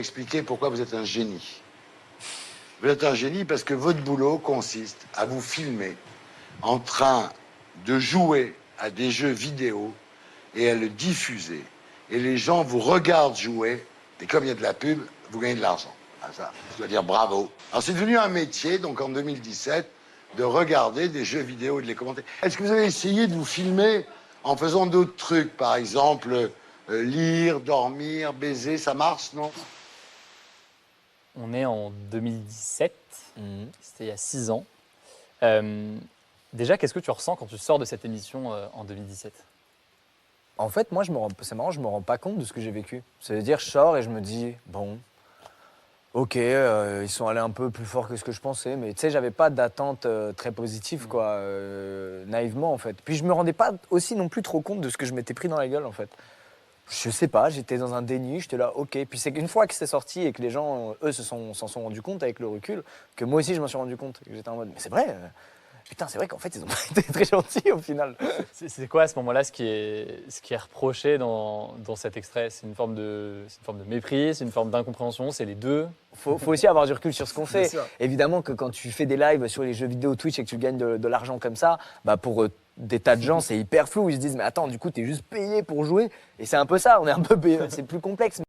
Expliquer pourquoi vous êtes un génie. Vous êtes un génie parce que votre boulot consiste à vous filmer en train de jouer à des jeux vidéo et à le diffuser. Et les gens vous regardent jouer, et comme il y a de la pub, vous gagnez de l'argent. Ah, ça, je dois dire bravo. Alors c'est devenu un métier, donc en 2017, de regarder des jeux vidéo et de les commenter. Est-ce que vous avez essayé de vous filmer en faisant d'autres trucs, par exemple lire, dormir, baiser, ça marche, non? On est en 2017, c'était il y a 6 ans. Déjà, qu'est-ce que tu ressens quand tu sors de cette émission en 2017? En fait, moi, c'est marrant, je me rends pas compte de ce que j'ai vécu. C'est-à-dire, je sors et je me dis, bon, ok, ils sont allés un peu plus fort que ce que je pensais, mais tu sais, j'avais pas d'attente très positive, quoi, naïvement, en fait. Puis je me rendais pas aussi non plus trop compte de ce que je m'étais pris dans la gueule, en fait. Je sais pas, j'étais dans un déni, j'étais là, ok. Puis c'est qu'une fois que c'est sorti et que les gens, eux, s'en sont rendus compte avec le recul, que moi aussi, je m'en suis rendu compte. Et que j'étais en mode, mais c'est vrai, putain, c'est vrai qu'en fait, ils ont pas été très gentils au final. C'est quoi à ce moment-là ce qui est reproché dans cet extrait? C'est une forme de mépris, c'est une forme d'incompréhension, c'est les deux? Faut aussi avoir du recul sur ce qu'on fait. sûr. Évidemment que quand tu fais des lives sur les jeux vidéo Twitch et que tu gagnes de l'argent comme ça, bah pour des tas de gens, c'est hyper flou. Ils se disent, mais attends, du coup, t'es juste payé pour jouer. Et c'est un peu ça, on est un peu payé. C'est plus complexe.